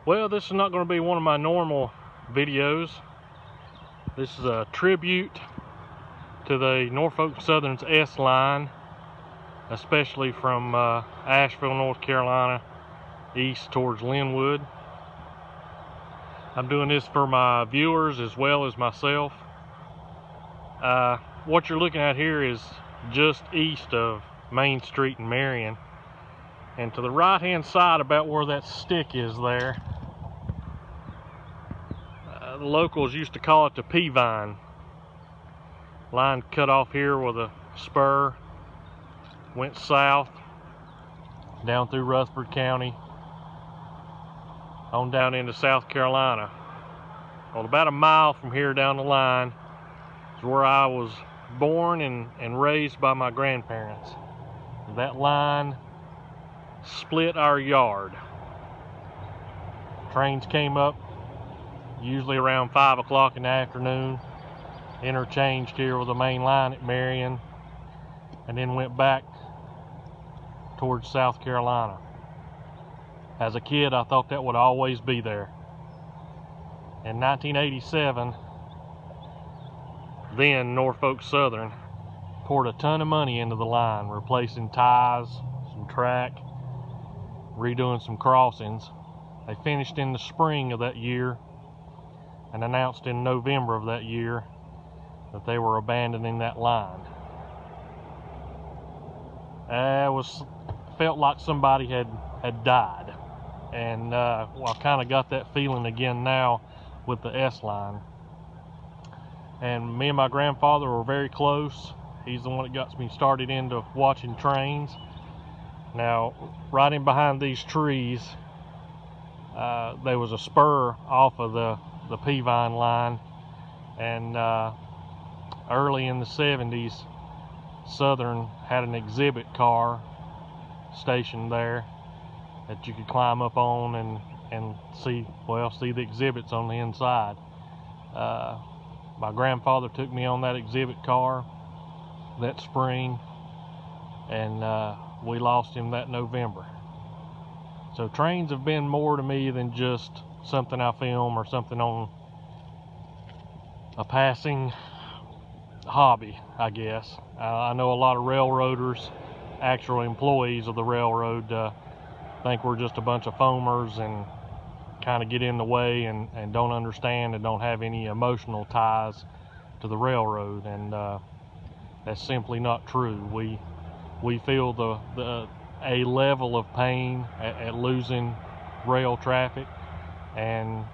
Well, this is not going to be one of my normal videos. This is a tribute to the Norfolk Southern S line, especially from Asheville, North Carolina, east towards Linwood. I'm doing this for my viewers as well as myself. What you're looking at here is just east of Main Street in Marion. And to the right hand side, about where that stick is there, the locals used to call it the P-vine. Line cut off here with a spur, went south, down through Rutherford County, on down into South Carolina. Well, about a mile from here down the line is where I was born and raised by my grandparents. That line split our yard. Trains came up usually around 5 o'clock in the afternoon, interchanged here with the main line at Marion, and then went back towards South Carolina. As a kid, I thought that would always be there. In 1987, then Norfolk Southern poured a ton of money into the line, replacing ties, some track, redoing some crossings. They finished in the spring of that year and announced in November of that year that they were abandoning that line. Felt like somebody had died, and well, I kind of got that feeling again now with the S line. And me and my grandfather were very close. He's the one that got me started into watching trains. Now, right in behind these trees, there was a spur off of the P-vine line, and early in the 70s, Southern had an exhibit car stationed there that you could climb up on and see the exhibits on the inside. My grandfather took me on that exhibit car that spring, and we lost him that November. So trains have been more to me than just something I film or something on a passing hobby, I guess. I know a lot of railroaders, actual employees of the railroad, think we're just a bunch of foamers and kind of get in the way and don't understand and don't have any emotional ties to the railroad, and that's simply not true. We feel a level of pain at losing rail traffic, and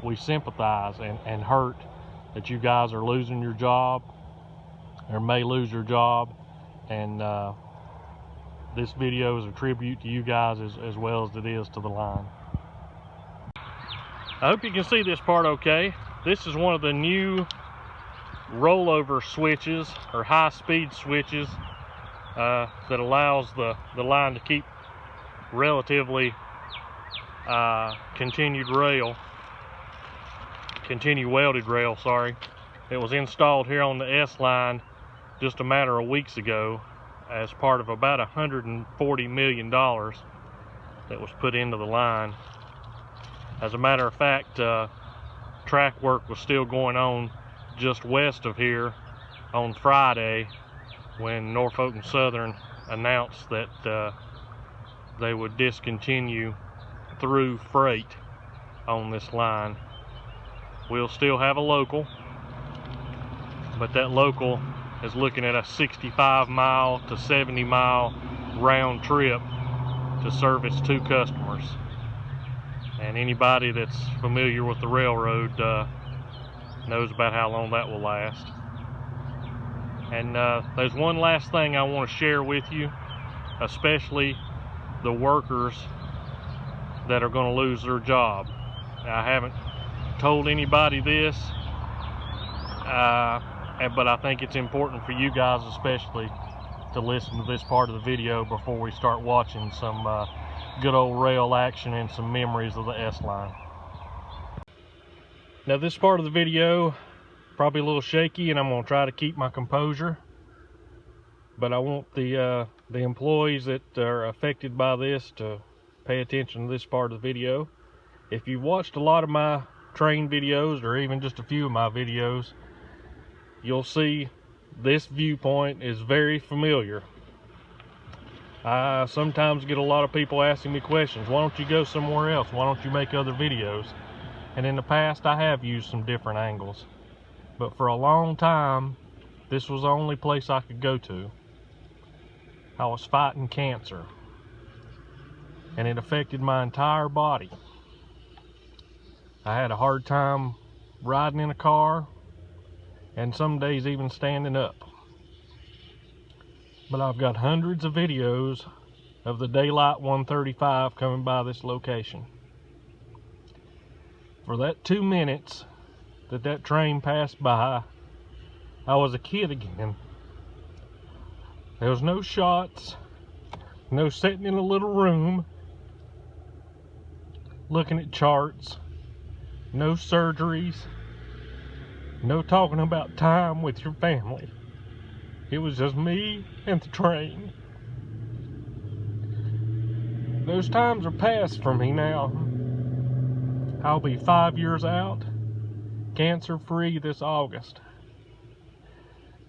we sympathize and hurt that you guys are losing your job or may lose your job, and this video is a tribute to you guys as well as it is to the line. I hope you can see this part okay. This is one of the new rollover switches or high-speed switches that allows the line to keep relatively continued welded rail, sorry. It was installed here on the S line just a matter of weeks ago as part of about $140 million that was put into the line. As a matter of fact, track work was still going on just west of here on Friday when Norfolk and Southern announced that they would discontinue through freight on this line. We'll still have a local, but that local is looking at a 65-mile to 70-mile round trip to service 2 customers. And anybody that's familiar with the railroad knows about how long that will last. And there's one last thing I want to share with you, especially the workers that are going to lose their job. I haven't told anybody this, but I think it's important for you guys especially to listen to this part of the video before we start watching some good old rail action and some memories of the S line. Now, this part of the video probably a little shaky, and I'm going to try to keep my composure, but I want the employees that are affected by this to pay attention to this part of the video. If you've watched a lot of my train videos, or even just a few of my videos, you'll see this viewpoint is very familiar. I sometimes get a lot of people asking me questions. Why don't you go somewhere else? Why don't you make other videos? And in the past, I have used some different angles. But for a long time, this was the only place I could go to. I was fighting cancer, and it affected my entire body. I had a hard time riding in a car, and some days even standing up. But I've got hundreds of videos of the Daylight 135 coming by this location. For that 2 minutes that train passed by, I was a kid again. There was no shots, no sitting in a little room looking at charts, no surgeries, no talking about time with your family. It was just me and the train. Those times are past for me now. I'll be 5 years out, cancer-free this August.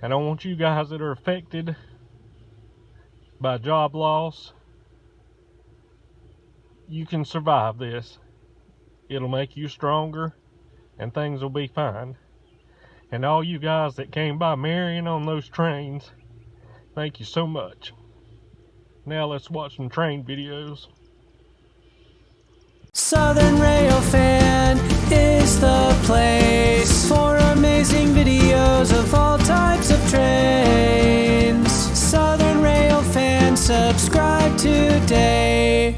And I want you guys that are affected by job loss, you can survive this. It'll make you stronger, and things will be fine. And all you guys that came by Marion on those trains, thank you so much. Now let's watch some train videos. Southern Railfan is the place for amazing videos of all types of trains. Southern Railfan, subscribe today.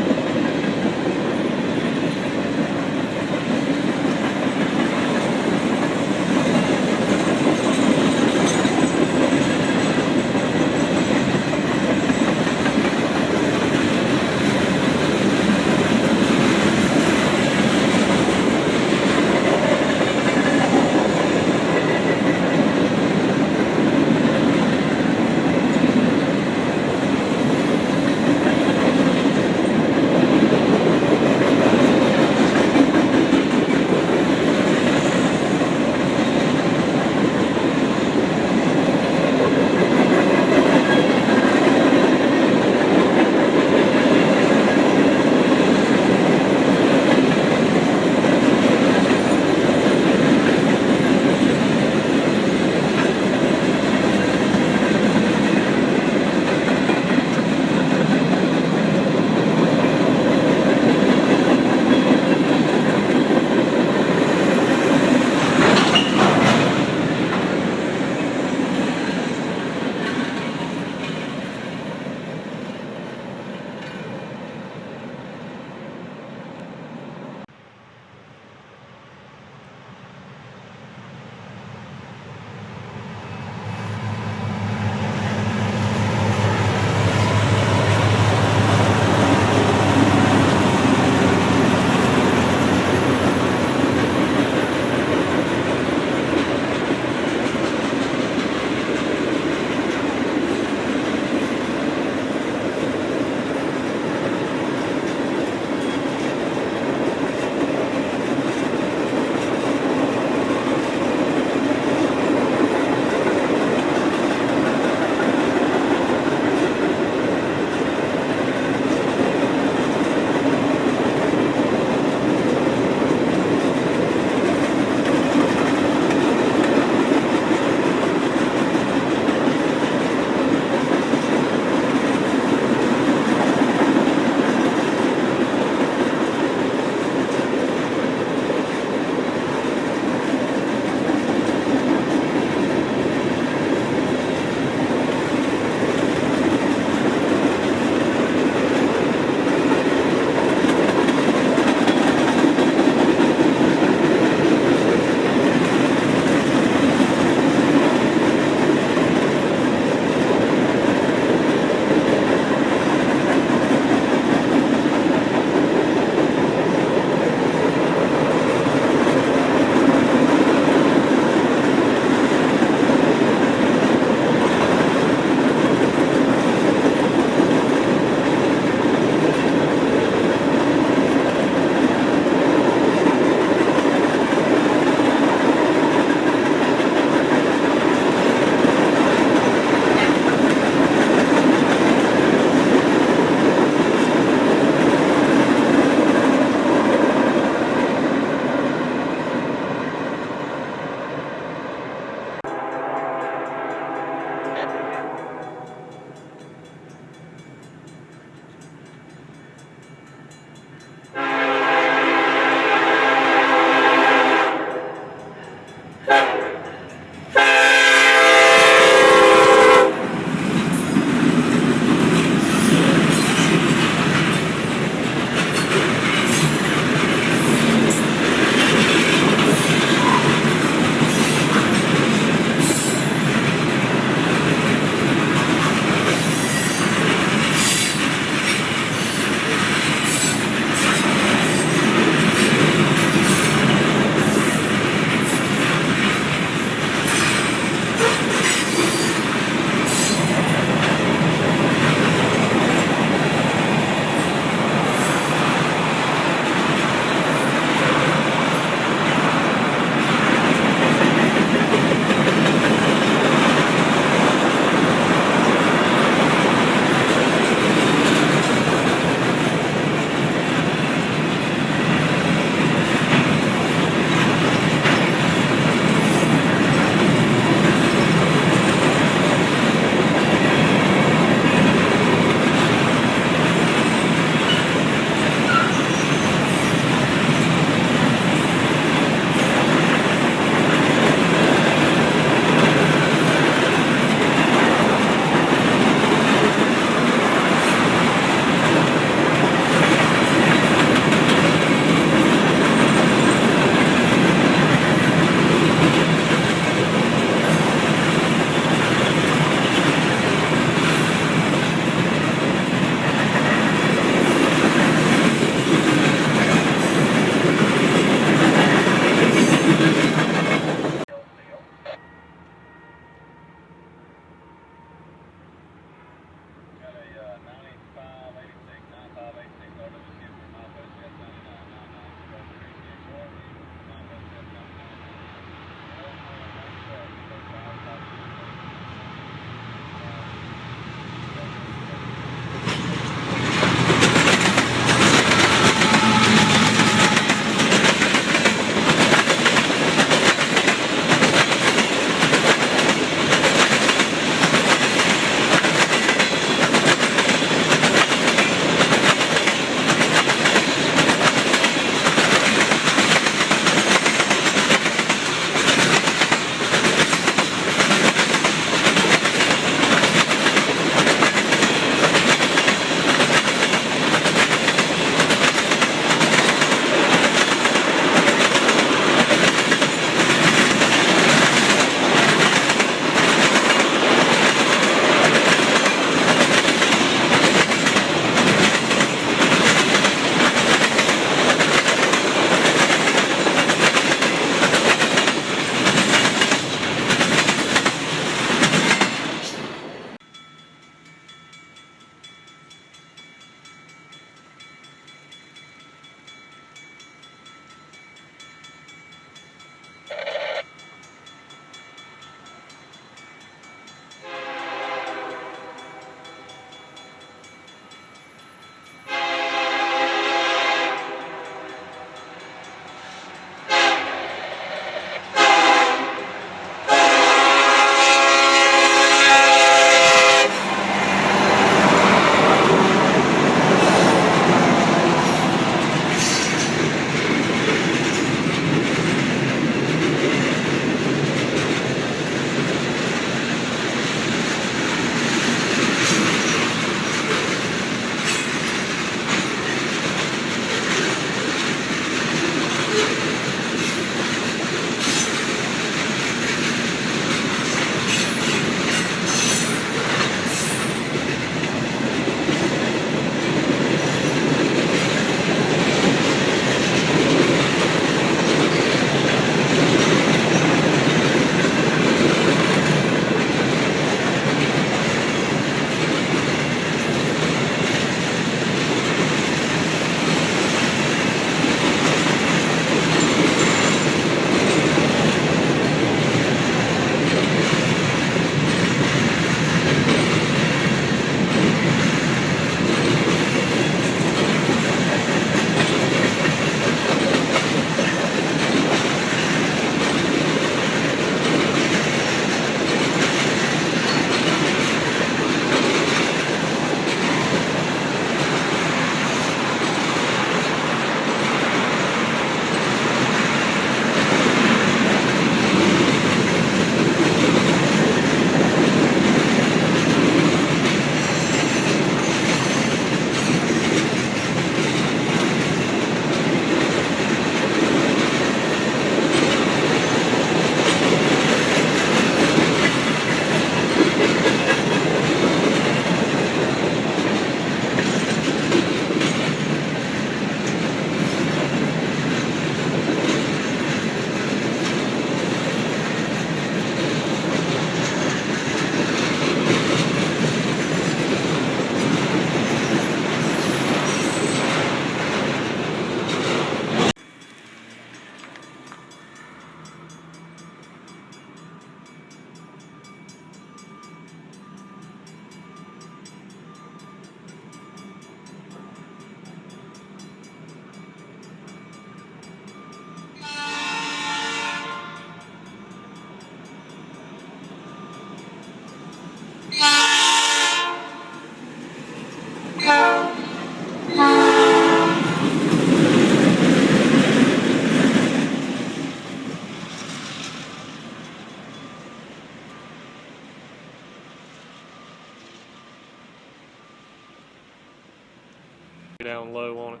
low on it.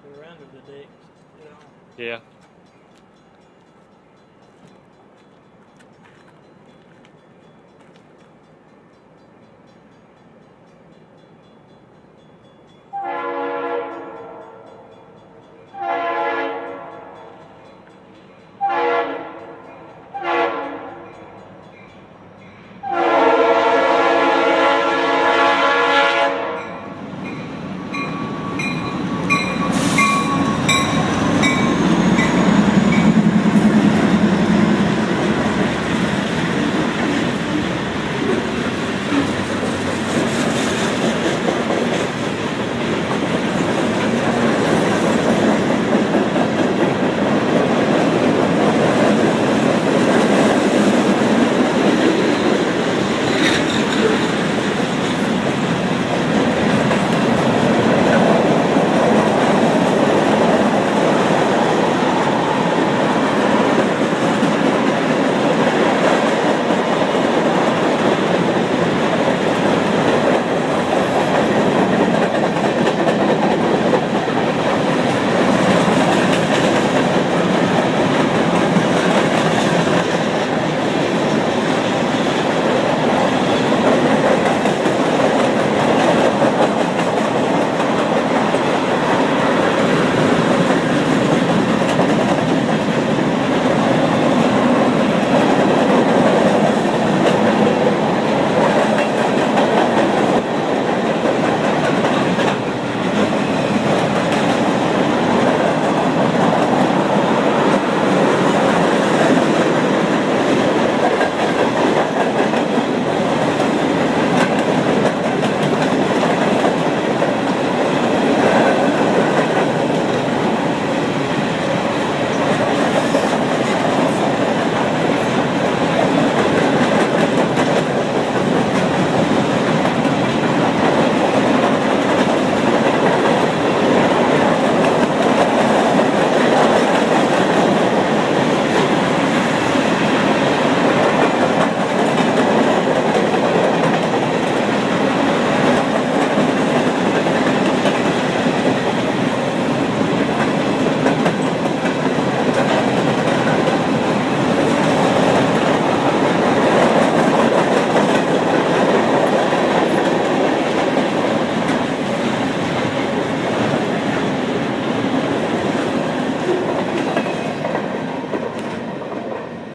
They're under the decks. Yeah.